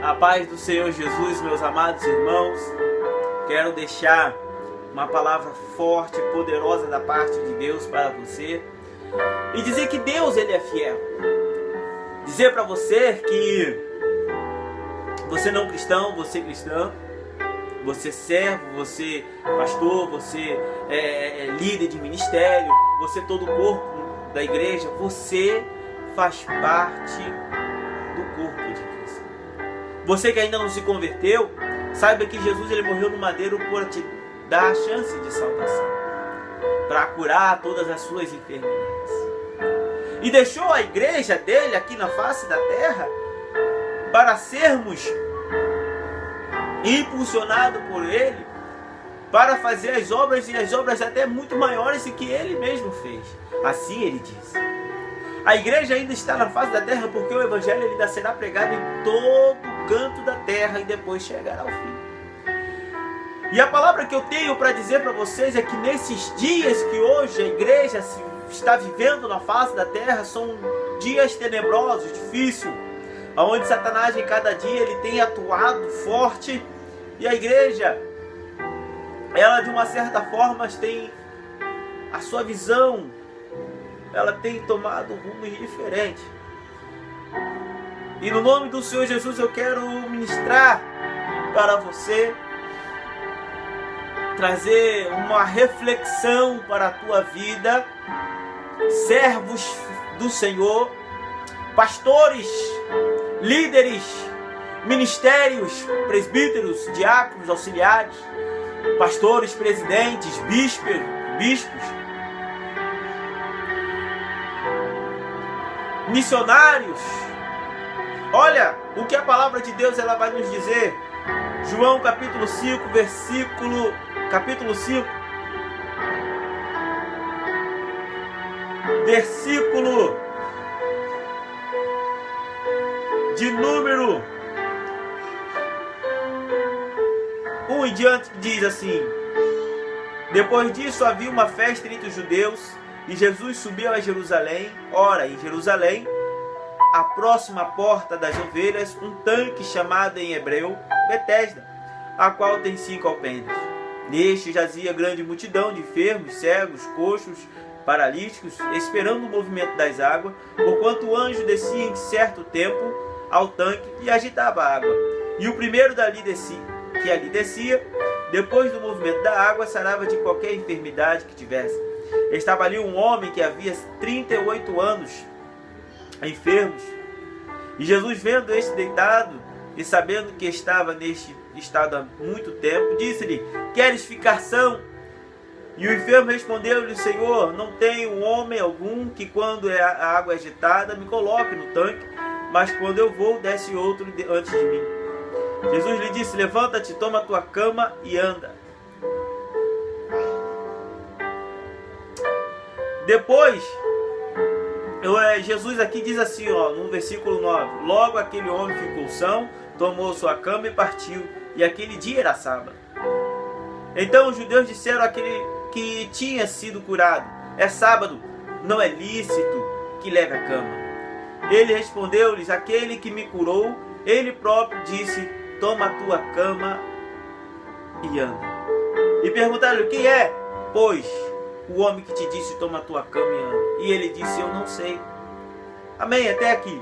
A paz do Senhor Jesus, meus amados irmãos. Quero deixar uma palavra forte e poderosa da parte de Deus para você. E dizer que Deus, Ele é fiel. Dizer para você que você não cristão, você cristã, você servo, você pastor, você líder de ministério, você todo o corpo da igreja, você faz parte do corpo de Cristo. Você que ainda não se converteu, saiba que Jesus ele morreu no madeiro por te dar a chance de salvação, para curar todas as suas enfermidades. E deixou a igreja dele aqui na face da terra para sermos impulsionados por ele para fazer as obras, e as obras até muito maiores do que ele mesmo fez. Assim ele diz. A igreja ainda está na face da terra porque o evangelho ainda será pregado em todo canto da terra e depois chegará ao fim. E a palavra que eu tenho para dizer para vocês é que nesses dias que hoje a igreja está vivendo na face da terra, são dias tenebrosos, difíceis, onde Satanás em cada dia ele tem atuado forte, e a igreja, ela de uma certa forma tem a sua visão, ela tem tomado rumos diferentes. E no nome do Senhor Jesus eu quero ministrar para você, trazer uma reflexão para a tua vida, servos do Senhor, pastores, líderes, ministérios, presbíteros, diáconos, auxiliares, pastores, presidentes, bispos, missionários. Olha o que a palavra de Deus ela vai nos dizer. João capítulo 5, capítulo 5, versículo de número 1 em diante, diz assim: depois disso havia uma festa entre os judeus, e Jesus subiu a Jerusalém. Ora, em Jerusalém, a próxima porta das ovelhas, um tanque chamado em hebreu Betesda, a qual tem 5 alpendres. Neste jazia grande multidão de enfermos, cegos, coxos, paralíticos, esperando o movimento das águas, porquanto o anjo descia em certo tempo ao tanque e agitava a água. E o primeiro que ali descia, depois do movimento da água, sarava de qualquer enfermidade que tivesse. Estava ali um homem que havia 38 anos enfermos. E Jesus, vendo este deitado e sabendo que estava neste estado há muito tempo, disse-lhe: queres ficar são? E o enfermo respondeu-lhe: Senhor, não tenho homem algum que, quando a água é agitada, me coloque no tanque, mas quando eu vou, desce outro antes de mim. Jesus lhe disse: levanta-te, toma a tua cama e anda. Depois, Jesus aqui diz assim, no versículo 9: logo aquele homem ficou são, tomou sua cama e partiu, e aquele dia era sábado. Então os judeus disseram àquele que tinha sido curado: é sábado, não é lícito que leve a cama. Ele respondeu-lhes: aquele que me curou, ele próprio disse: toma a tua cama e anda. E perguntaram-lhe: quem é, pois, o homem que te disse: toma a tua cama e anda? E ele disse: eu não sei. Amém, até aqui.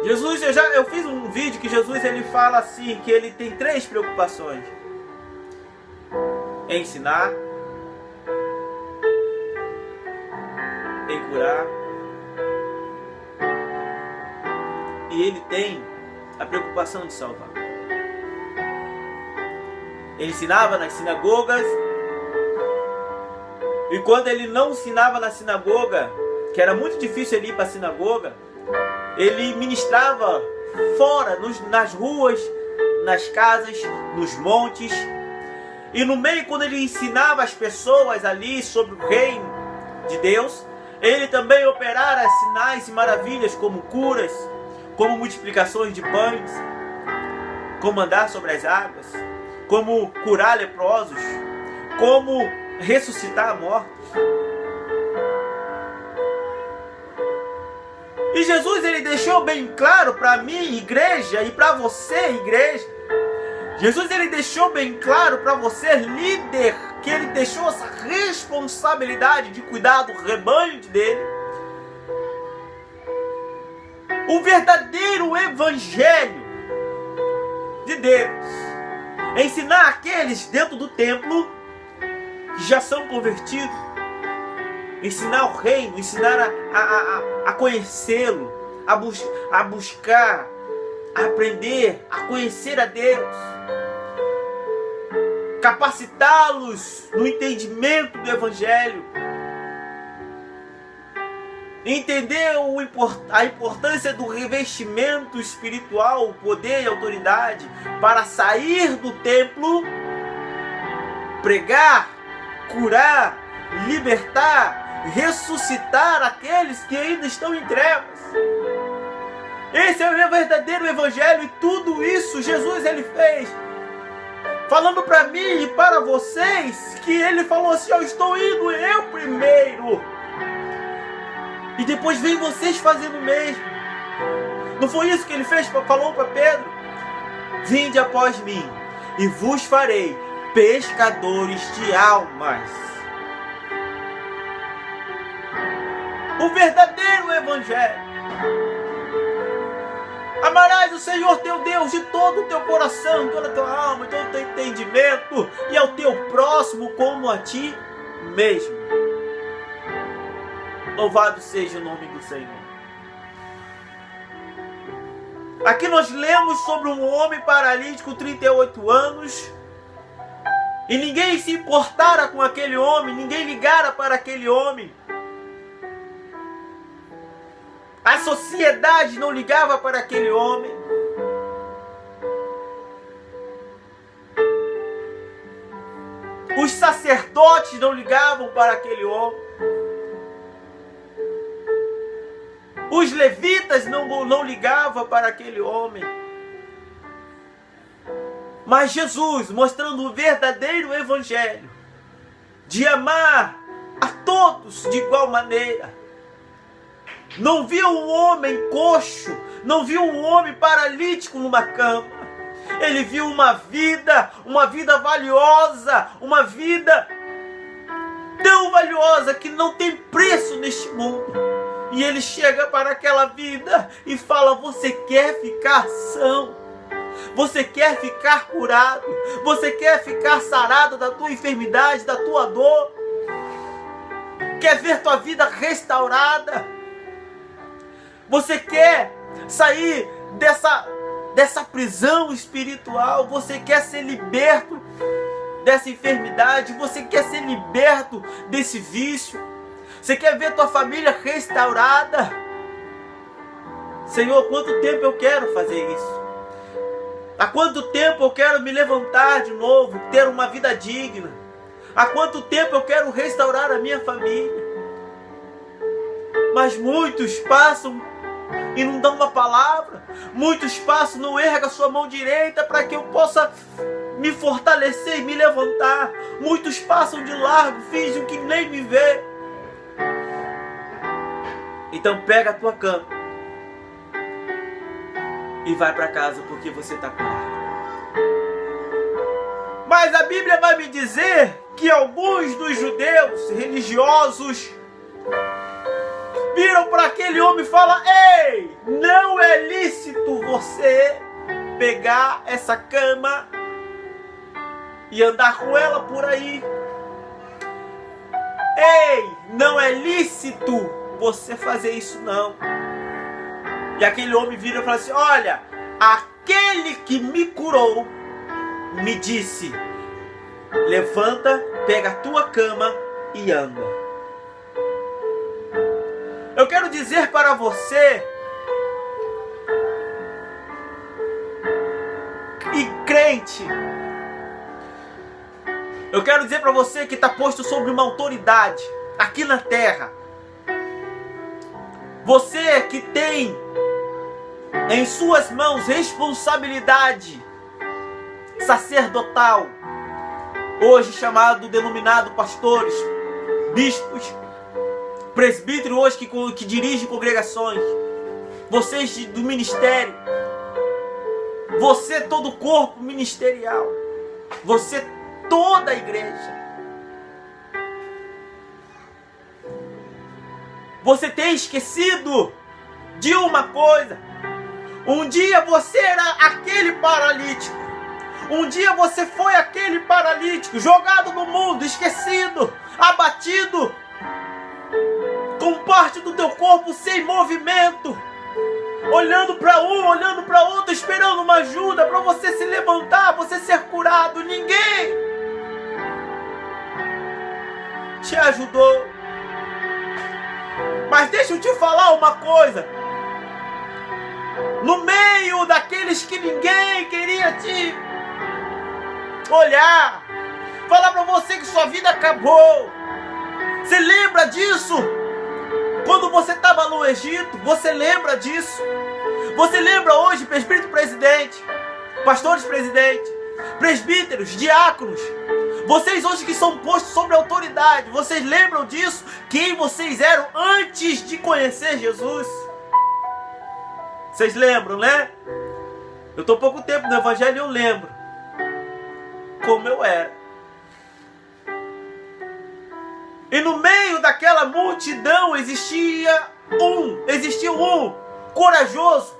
Jesus, eu fiz um vídeo que Jesus ele fala assim, que ele tem 3 preocupações: em ensinar, em curar, e ele tem a preocupação de salvar. Ele ensinava nas sinagogas, e quando ele não ensinava na sinagoga, que era muito difícil ele ir para a sinagoga, ele ministrava fora, nas ruas, nas casas, nos montes. E no meio, quando ele ensinava as pessoas ali sobre o reino de Deus, ele também operara sinais e maravilhas, como curas, como multiplicações de pães, como andar sobre as águas, como curar leprosos, como ressuscitar mortos. E Jesus, ele deixou bem claro para mim, igreja, e para você, igreja. Jesus, ele deixou bem claro para você, líder, que ele deixou essa responsabilidade de cuidar do rebanho dele. O verdadeiro evangelho de Deus é ensinar aqueles dentro do templo que já são convertidos, ensinar o reino, ensinar a conhecê-lo, a buscar, a aprender, a conhecer a Deus, capacitá-los no entendimento do evangelho, entender a importância do revestimento espiritual, o poder e autoridade para sair do templo, pregar, curar, libertar, ressuscitar aqueles que ainda estão em trevas. Esse é o verdadeiro evangelho, e tudo isso Jesus, ele fez falando para mim e para vocês, que ele falou assim: eu estou indo eu primeiro, e depois vem vocês fazendo o mesmo. Não foi isso que ele fez? Falou para Pedro: vinde após mim e vos farei pescadores de almas. O verdadeiro evangelho: amarás o Senhor teu Deus de todo o teu coração, toda a tua alma, todo o teu entendimento, e ao teu próximo como a ti mesmo. Louvado seja o nome do Senhor. Aqui nós lemos sobre um homem paralítico, 38 anos, e ninguém se importara com aquele homem, ninguém ligara para aquele homem. A sociedade não ligava para aquele homem. Os sacerdotes não ligavam para aquele homem. Os levitas não ligavam para aquele homem. Mas Jesus, mostrando o verdadeiro evangelho de amar a todos de igual maneira, não viu um homem coxo, não viu um homem paralítico numa cama. Ele viu uma vida valiosa, uma vida tão valiosa que não tem preço neste mundo. E ele chega para aquela vida e fala: você quer ficar são? Você quer ficar curado? Você quer ficar sarado da tua enfermidade, da tua dor? Quer ver tua vida restaurada? Você quer sair dessa prisão espiritual? Você quer ser liberto dessa enfermidade? Você quer ser liberto desse vício? Você quer ver tua família restaurada? Senhor, quanto tempo eu quero fazer isso? Há quanto tempo eu quero me levantar de novo, ter uma vida digna? Há quanto tempo eu quero restaurar a minha família? Mas muitos passam e não dão uma palavra. Muitos passam, não erga a sua mão direita para que eu possa me fortalecer e me levantar. Muitos passam de largo, fingem que nem me vê. Então pega a tua cama e vai para casa, porque você está curado. Mas a Bíblia vai me dizer que alguns dos judeus religiosos viram para aquele homem e falam: ei, não é lícito você pegar essa cama e andar com ela por aí. Ei, não é lícito você fazer isso não. E aquele homem vira e fala assim: olha, aquele que me curou me disse: levanta, pega a tua cama e anda. Eu quero dizer para você, e crente, eu quero dizer para você que está posto sobre uma autoridade aqui na terra, você que tem em suas mãos responsabilidade sacerdotal, hoje chamado, denominado pastores, bispos, presbítero hoje que dirige congregações. vocês do ministério, você todo o corpo ministerial, você toda a igreja. Você tem esquecido de uma coisa. Um dia você era aquele paralítico. Um dia você foi aquele paralítico, jogado no mundo, esquecido, abatido, com parte do teu corpo sem movimento, olhando para um, olhando para outro, esperando uma ajuda para você se levantar, você ser curado. Ninguém te ajudou. Mas deixa eu te falar uma coisa. No meio daqueles que ninguém queria te olhar, falar para você que sua vida acabou. Você lembra disso? Quando você estava no Egito, você lembra disso? Você lembra hoje, presbítero presidente, pastores presidente, presbíteros, diáconos, vocês hoje que são postos sobre autoridade, vocês lembram disso? Quem vocês eram antes de conhecer Jesus? Vocês lembram, né? Eu estou pouco tempo no Evangelho e eu lembro como eu era. E no meio daquela multidão existia um corajoso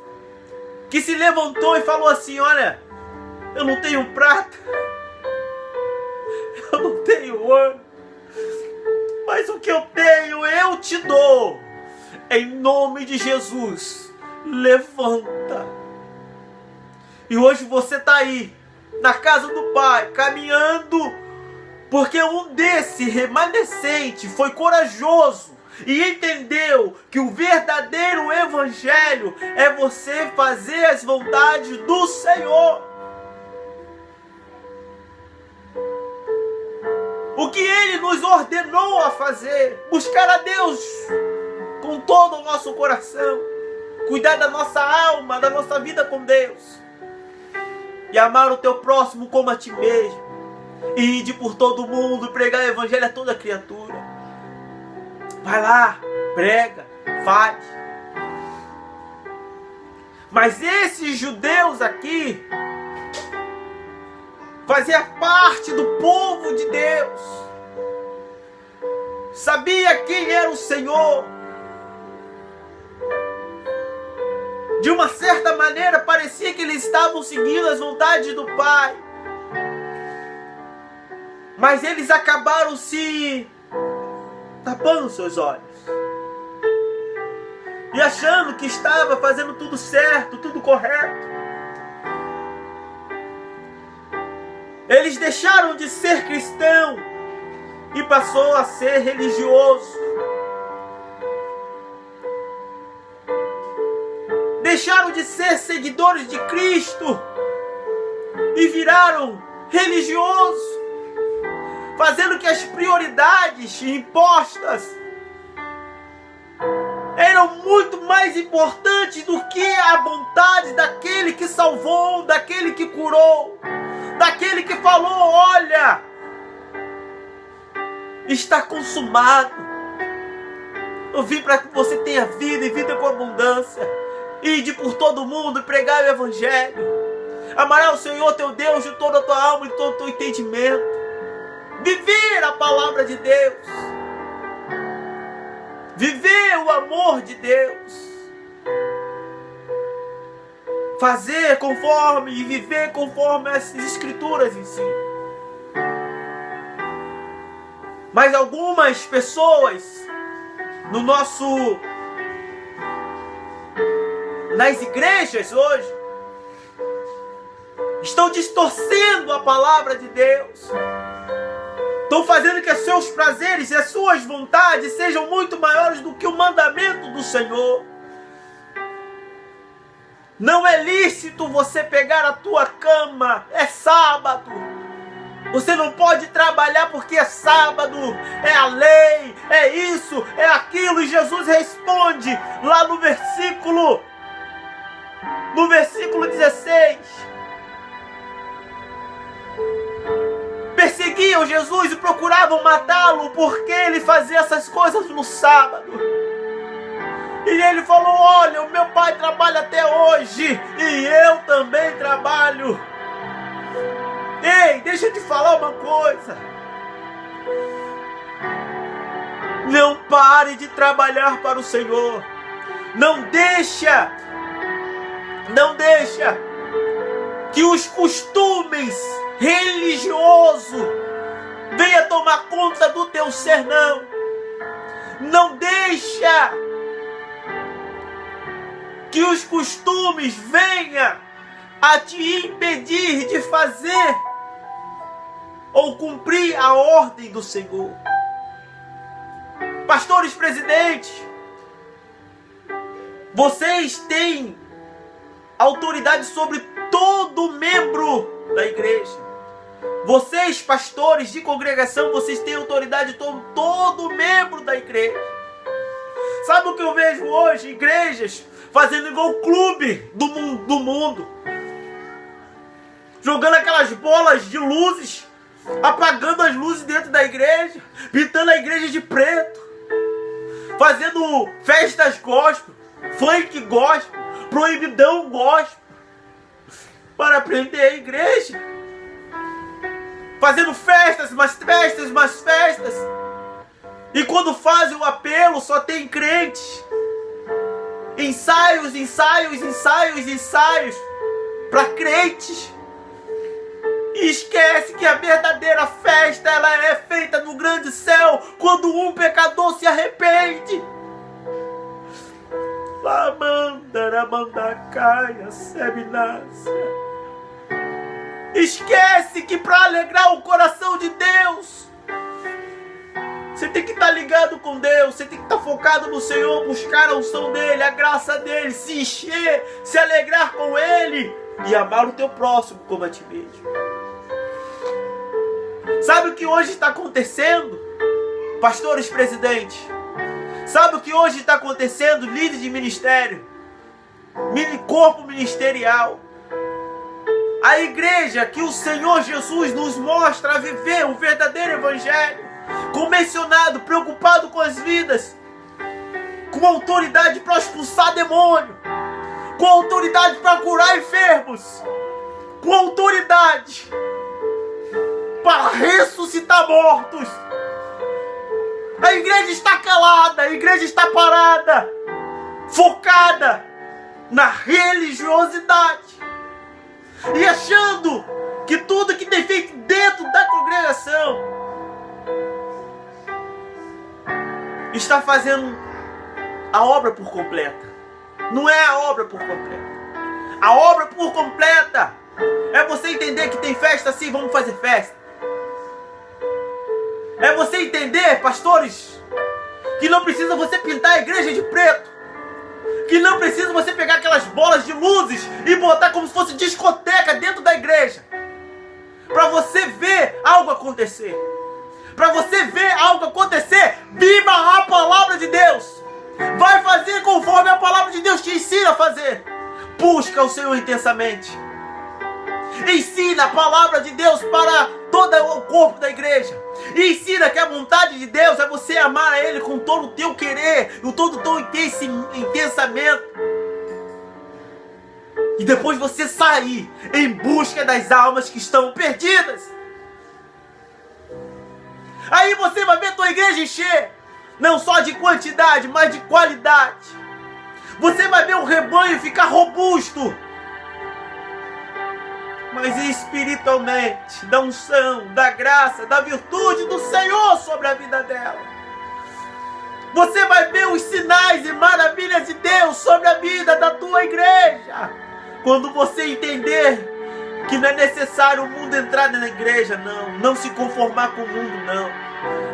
que se levantou e falou assim: olha, eu não tenho prata, eu não tenho ouro, mas o que eu tenho eu te dou. Em nome de Jesus, levanta. E hoje você está aí na casa do Pai, caminhando, porque um desse remanescente foi corajoso e entendeu que o verdadeiro evangelho é você fazer as vontades do Senhor. O que Ele nos ordenou a fazer: buscar a Deus com todo o nosso coração, cuidar da nossa alma, da nossa vida com Deus, e amar o teu próximo como a ti mesmo, e ir por todo o mundo, pregar o evangelho a toda criatura. Vai lá, prega, faz. Mas esses judeus aqui faziam parte do povo de Deus, sabia quem era o Senhor. De uma certa maneira parecia que eles estavam seguindo as vontades do Pai, mas eles acabaram se tapando seus olhos e achando que estava fazendo tudo certo, tudo correto. Eles deixaram de ser cristão e passou a ser religioso. Deixaram de ser seguidores de Cristo e viraram religiosos, fazendo que as prioridades impostas eram muito mais importantes do que a vontade daquele que salvou, daquele que curou, daquele que falou: olha, está consumado. Eu vim para que você tenha vida e vida com abundância. Ide por todo o mundo e pregar o evangelho. Amarás o Senhor teu Deus de toda a tua alma e de todo o teu entendimento. Viver a palavra de Deus. Viver o amor de Deus. Fazer conforme e viver conforme as Escrituras ensinam. Mas algumas pessoas nas igrejas hoje estão distorcendo a palavra de Deus. Estão fazendo que os seus prazeres e as suas vontades sejam muito maiores do que o mandamento do Senhor. Não é lícito você pegar a tua cama, é sábado. Você não pode trabalhar porque é sábado, é a lei, é isso, é aquilo. E Jesus responde lá no versículo 16. Perseguiam Jesus e procuravam matá-lo porque ele fazia essas coisas no sábado. E ele falou: olha, o meu pai trabalha até hoje e eu também trabalho. Ei, deixa eu te falar uma coisa. Não pare de trabalhar para o Senhor. Não deixa que os costumes religiosos venham tomar conta do teu ser, não. Não deixa que os costumes venham a te impedir de fazer ou cumprir a ordem do Senhor. Pastores, presidentes, vocês têm autoridade sobre todo membro da igreja. Vocês, pastores de congregação, vocês têm autoridade sobre todo membro da igreja. Sabe o que eu vejo hoje? Igrejas fazendo igual o clube do mundo. Jogando aquelas bolas de luzes, apagando as luzes dentro da igreja, pintando a igreja de preto, fazendo festas gospel, funk gospel, proibidão gospel, para prender a igreja. Fazendo festas, mais festas. E quando fazem o apelo, só tem crentes. Ensaios para crentes. E esquece que a verdadeira festa, ela é feita no grande céu, quando um pecador se arrepende. Esquece que para alegrar o coração de Deus, você tem que estar ligado com Deus, você tem que estar focado no Senhor, buscar a unção dEle, a graça dEle, se encher, se alegrar com Ele e amar o teu próximo como a ti mesmo. Sabe o que hoje está acontecendo, pastores, presidentes? Sabe o que hoje está acontecendo, líderes de ministério, corpo ministerial? A igreja que o Senhor Jesus nos mostra a viver o verdadeiro evangelho, comissionado, preocupado com as vidas, com autoridade para expulsar demônio, com autoridade para curar enfermos, com autoridade para ressuscitar mortos. A igreja está calada, a igreja está parada, focada na religiosidade e achando que tudo que tem feito dentro da congregação está fazendo a obra por completa. Não é a obra por completa. A obra por completa é você entender que tem festa, sim, vamos fazer festa. É você entender, pastores, que não precisa você pintar a igreja de preto, que não precisa você pegar aquelas bolas de luzes e botar como se fosse discoteca dentro da igreja, para você ver algo acontecer. Para você ver algo acontecer, viva a palavra de Deus. Vai fazer conforme a palavra de Deus te ensina a fazer. Busca o Senhor intensamente. Ensina a palavra de Deus para todo o corpo da igreja. E ensina que a vontade de Deus é você amar a Ele com todo o teu querer, com todo o teu intensamento. E depois você sair em busca das almas que estão perdidas. Aí você vai ver a tua igreja encher, não só de quantidade, mas de qualidade. Você vai ver o rebanho ficar robusto, mas espiritualmente, da unção, da graça, da virtude do Senhor sobre a vida dela. Você vai ver os sinais e maravilhas de Deus sobre a vida da tua igreja, quando você entender que não é necessário o mundo entrar na igreja, não se conformar com o mundo, não,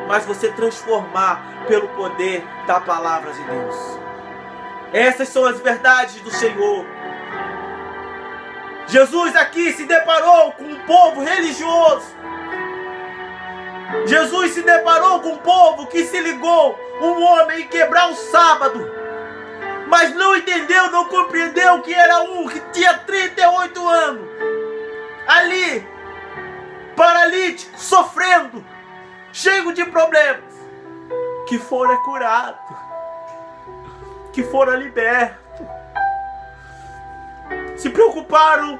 mas você transformar pelo poder da palavra de Deus. Essas são as verdades do Senhor. Jesus aqui se deparou com um povo religioso. Jesus se deparou com um povo que se ligou um homem em quebrar o sábado, mas não entendeu, não compreendeu que era um que tinha 38 anos, ali, paralítico, sofrendo, cheio de problemas, que fora curado. que fora liberto. Se preocuparam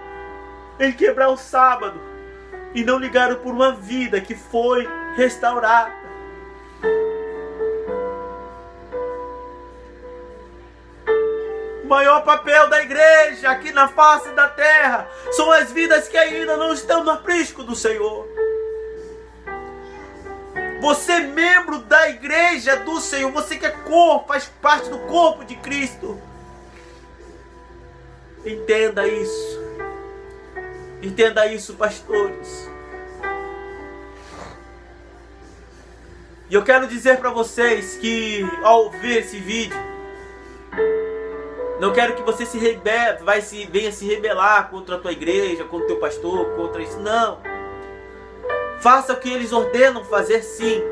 em quebrar o sábado e não ligaram por uma vida que foi restaurada. O maior papel da igreja aqui na face da terra são as vidas que ainda não estão no aprisco do Senhor. Você é membro da igreja do Senhor, você que é corpo, faz parte do corpo de Cristo. Entenda isso. Entenda isso, pastores. E eu quero dizer para vocês que ao ver esse vídeo, não quero que você venha se rebelar contra a tua igreja, contra o teu pastor, contra isso. Não. Faça o que eles ordenam fazer, sim.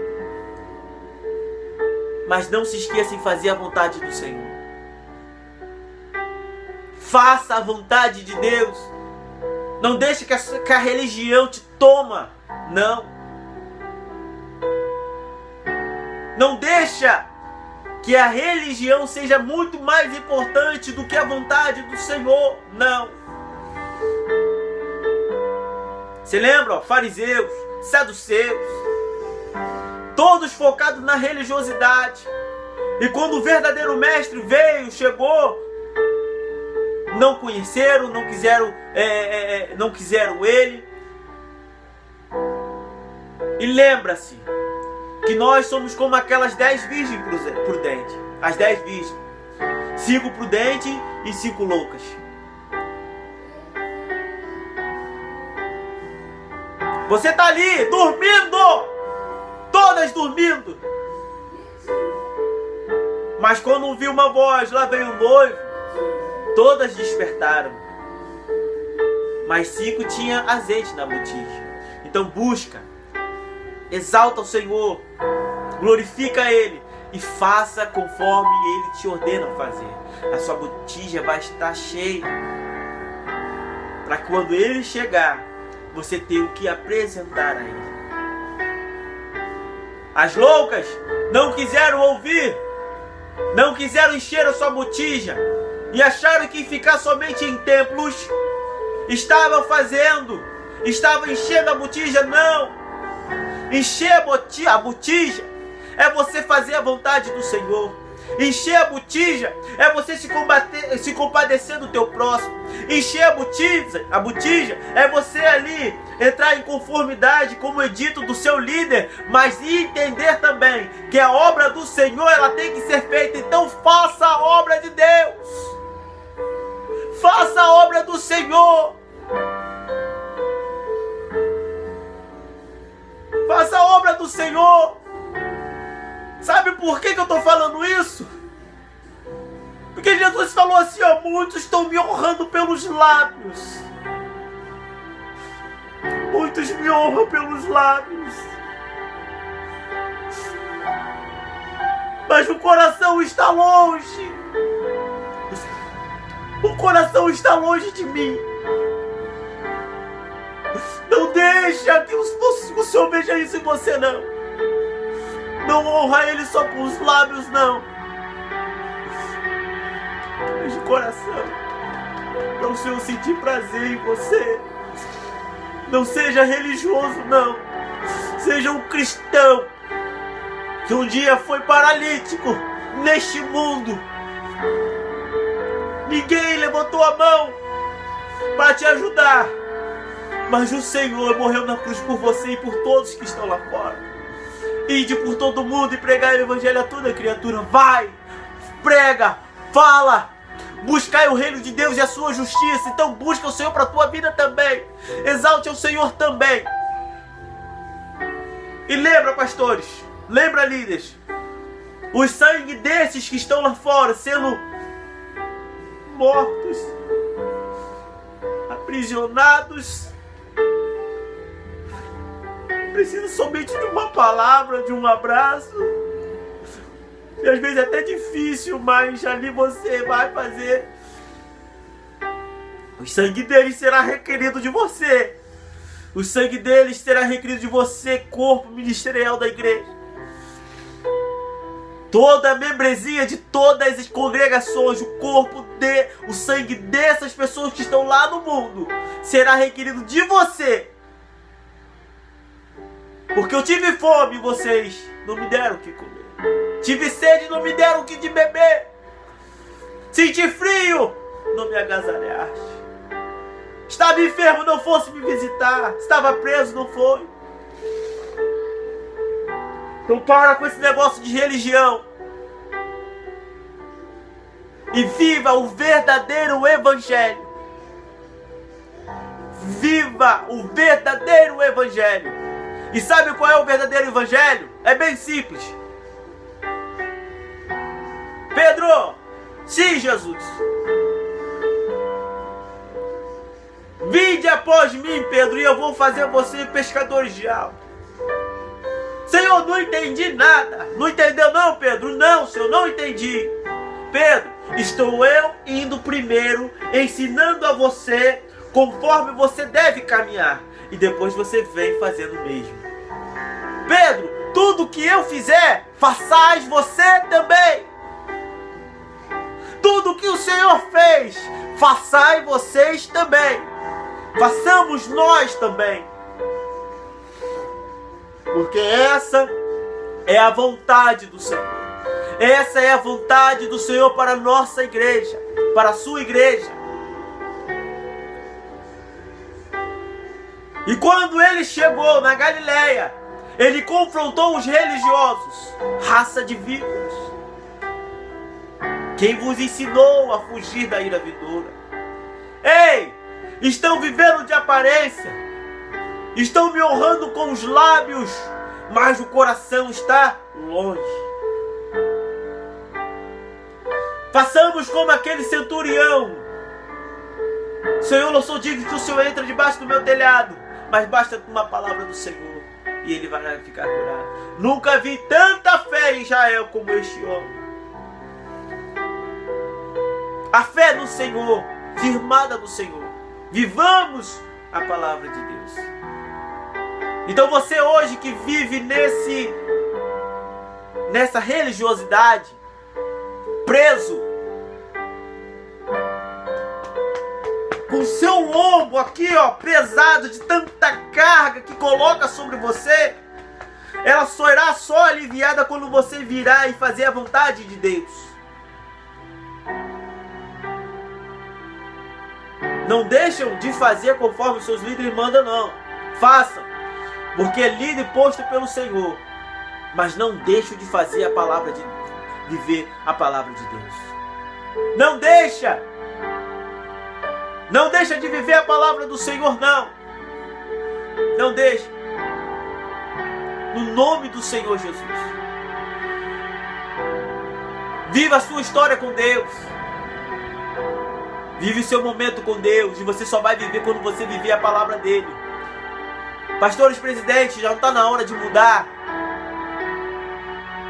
Mas não se esqueça em fazer a vontade do Senhor. Faça a vontade de Deus. Não deixe que a religião te toma. Não. Não deixa que a religião seja muito mais importante do que a vontade do Senhor. Não. Você lembra? Ó, fariseus, saduceus, todos focados na religiosidade. E quando o verdadeiro mestre veio, chegou, não conheceram, não quiseram ele. E lembra-se que nós somos como aquelas 10 virgens prudentes. As 10 virgens. 5 prudentes e 5 loucas. Você está ali, dormindo! Todas dormindo. Mas quando viu uma voz, lá veio o noivo, todas despertaram. Mas 5 tinham azeite na botija. Então busca, exalta o Senhor, glorifica Ele e faça conforme Ele te ordena fazer. A sua botija vai estar cheia, para que quando Ele chegar, você tenha o que apresentar a Ele. As loucas não quiseram ouvir, não quiseram encher a sua botija e acharam que ficar somente em templos estavam enchendo a botija. Não! Encher a botija é você fazer a vontade do Senhor. Encher a botija é você se compadecer do teu próximo. Encher a botija é você ali entrar em conformidade com o edito do seu líder, mas entender também que a obra do Senhor ela tem que ser feita. Então faça a obra de Deus. Faça a obra do Senhor. Faça a obra do Senhor. Sabe por que eu estou falando isso? Porque Jesus falou assim, ó, muitos estão me honrando pelos lábios. Muitos me honram pelos lábios. Mas o coração está longe. O coração está longe de mim. Não deixa que o Senhor veja isso em você, não. Não honra Ele só com os lábios, não. Mas de coração. Para o Senhor sentir prazer em você. Não seja religioso, não. Seja um cristão que um dia foi paralítico neste mundo. Ninguém levantou a mão para te ajudar. Mas o Senhor morreu na cruz por você e por todos que estão lá fora. Ide por todo mundo e pregai o evangelho a toda criatura. Vai, prega, fala. Buscai o reino de Deus e a sua justiça. Então busca o Senhor para a tua vida também. Exalte o Senhor também. E lembra, pastores, lembra, líderes, o sangue desses que estão lá fora sendo mortos, aprisionados, precisa somente de uma palavra, de um abraço. E às vezes é até difícil, mas ali você vai fazer. O sangue deles será requerido de você. O sangue deles será requerido de você, corpo ministerial da igreja. Toda a membresia de todas as congregações, o sangue dessas pessoas que estão lá no mundo, será requerido de você. Porque eu tive fome e vocês não me deram o que comer. Tive sede e não me deram o que de beber. Senti frio, não me agasalhaste. Estava enfermo, não fosse me visitar. Estava preso, não foi. Então para com esse negócio de religião. E viva o verdadeiro evangelho. Viva o verdadeiro evangelho. E sabe qual é o verdadeiro evangelho? É bem simples. Pedro, sim, Jesus. Vinde após mim, Pedro, e eu vou fazer você pescadores de alma. Senhor, não entendi nada. Não entendeu não, Pedro? Não, Senhor, não entendi. Pedro, estou eu indo primeiro, ensinando a você conforme você deve caminhar. E depois você vem fazendo o mesmo. Pedro, tudo que eu fizer, façais você também. Tudo que o Senhor fez, façai vocês também. Façamos nós também. Porque essa é a vontade do Senhor. Essa é a vontade do Senhor para a nossa igreja, para a sua igreja. E quando ele chegou na Galileia, ele confrontou os religiosos, raça de víboras. Quem vos ensinou a fugir da ira vindoura? Ei, estão vivendo de aparência, estão me honrando com os lábios, mas o coração está longe. Façamos como aquele centurião. Senhor, não sou digno que o Senhor entre debaixo do meu telhado, mas basta uma palavra do Senhor e ele vai ficar curado. Nunca vi tanta fé em Israel como este homem. A fé no Senhor, firmada no Senhor. Vivamos a palavra de Deus. Então você hoje que vive nessa religiosidade, preso, com seu ombro aqui, ó, pesado de tanta carga que coloca sobre você, ela será só aliviada quando você virar e fazer a vontade de Deus. Não deixam de fazer conforme os seus líderes mandam, não. Façam, porque é líder posto pelo Senhor. Mas não deixam de fazer a palavra de viver a palavra de Deus. Não deixa! Não deixa de viver a palavra do Senhor, não. Não deixa. No nome do Senhor Jesus. Viva a sua história com Deus. Vive o seu momento com Deus. E você só vai viver quando você viver a palavra dele. Pastores, presidentes, já não está na hora de mudar.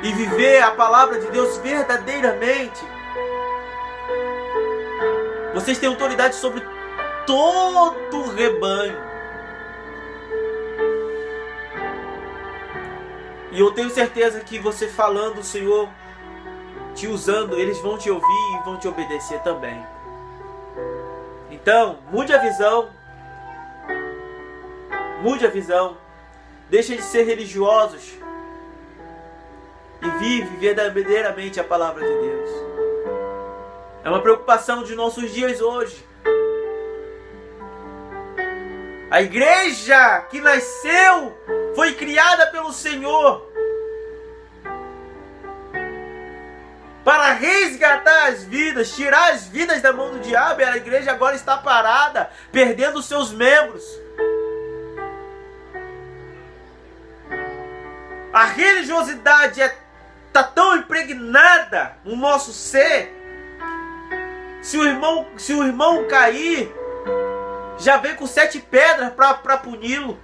E viver a palavra de Deus verdadeiramente. Vocês têm autoridade sobre todo o rebanho. E eu tenho certeza que você falando, o Senhor te usando, eles vão te ouvir e vão te obedecer também. Então, mude a visão. Mude a visão. Deixem de ser religiosos. E vive verdadeiramente a palavra de Deus. É uma preocupação de nossos dias hoje. A igreja que nasceu foi criada pelo Senhor para resgatar as vidas, tirar as vidas da mão do diabo. E a igreja agora está parada, perdendo os seus membros. A religiosidade está tão impregnada no nosso ser. Se o irmão cair, já vem com 7 pedras para puni-lo,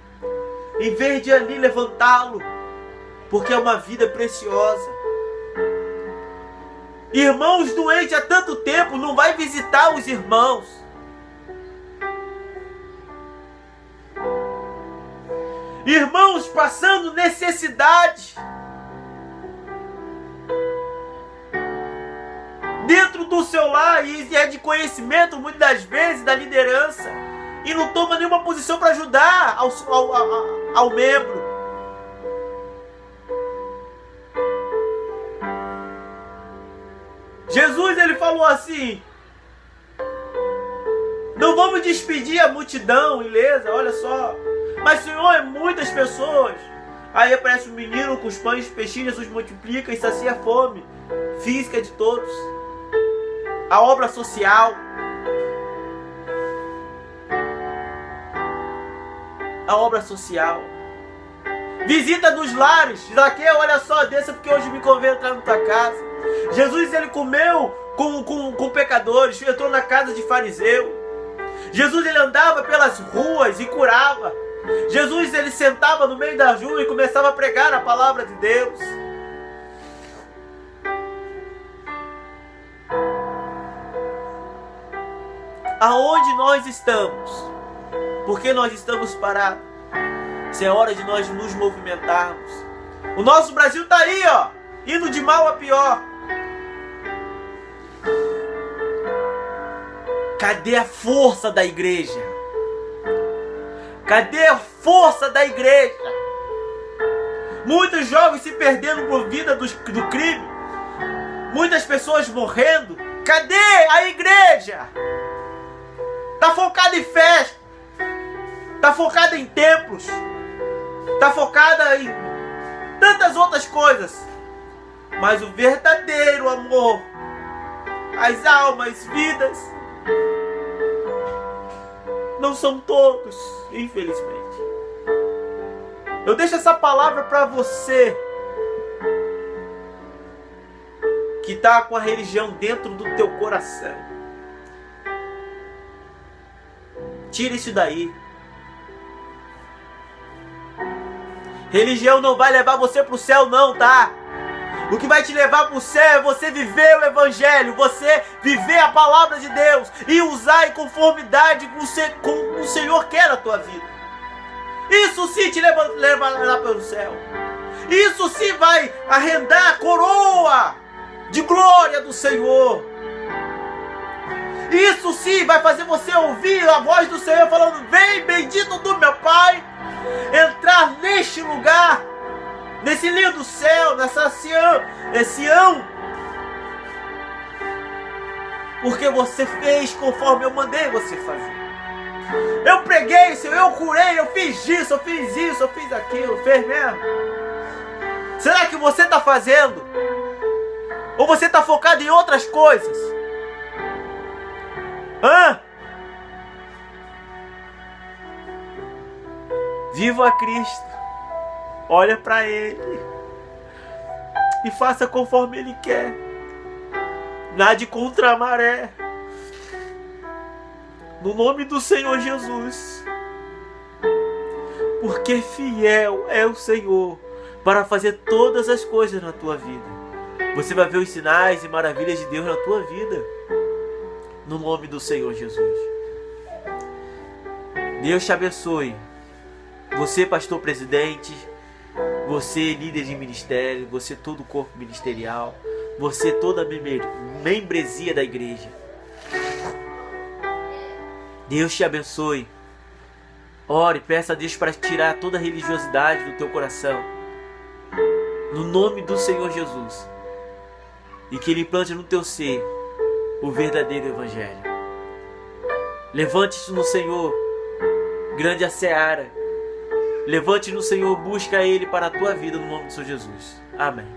em vez de ali levantá-lo, porque é uma vida preciosa. Irmãos doentes há tanto tempo, não vai visitar os irmãos. Irmãos passando necessidade, dentro do seu lar e é de conhecimento, muitas das vezes, da liderança, e não toma nenhuma posição para ajudar ao membro. Jesus, ele falou assim: não vamos despedir a multidão ilesa, olha só. Mas, Senhor, é muitas pessoas. Aí aparece um menino com os pães e peixinhos, Jesus multiplica e sacia a fome física de todos. A obra social. A obra social. Visita nos lares. Zaqueu, olha só, desça porque hoje me convém entrar na tua casa. Jesus, ele comeu com pecadores, entrou na casa de fariseu. Jesus, ele andava pelas ruas e curava. Jesus, ele sentava no meio da rua e começava a pregar a palavra de Deus. Aonde nós estamos? Por que nós estamos parados? Se é hora de nós nos movimentarmos. O nosso Brasil está aí, ó, indo de mal a pior. Cadê a força da igreja? Cadê a força da igreja? Muitos jovens se perdendo por vida do crime. Muitas pessoas morrendo. Cadê a igreja? Está focada em festa. Está focada em templos. Está focada em tantas outras coisas. Mas o verdadeiro amor, as almas, vidas, não são todos, infelizmente. Eu deixo essa palavra para você que está com a religião dentro do teu coração. Tira isso daí. Religião não vai levar você para o céu não, tá? O que vai te levar para o céu é você viver o Evangelho, você viver a palavra de Deus e usar em conformidade com o Senhor quer na tua vida. Isso sim te levará para o céu. Isso sim vai arrendar a coroa de glória do Senhor. Isso sim vai fazer você ouvir a voz do Senhor falando: vem, bendito do meu Pai, entrar neste lugar, nesse lindo céu, nessa Sião, porque você fez conforme eu mandei você fazer. Eu preguei, Senhor, eu curei, eu fiz isso, eu fiz isso, eu fiz aquilo. Fez mesmo? Será que você está fazendo? Ou você está focado em outras coisas? Hã? Viva a Cristo. Olha para Ele e faça conforme Ele quer. Nade contra a maré. No nome do Senhor Jesus. Porque fiel é o Senhor para fazer todas as coisas na tua vida. Você vai ver os sinais e maravilhas de Deus na tua vida. No nome do Senhor Jesus. Deus te abençoe. Você, pastor presidente, você, líder de ministério, você, todo o corpo ministerial, você, toda a membresia da igreja. Deus te abençoe. Ore, peça a Deus para tirar toda a religiosidade do teu coração. No nome do Senhor Jesus. E que Ele plante no teu ser o verdadeiro Evangelho. Levante-te no Senhor, grande a seara. Levante no Senhor, busca Ele para a tua vida no nome do Senhor Jesus. Amém.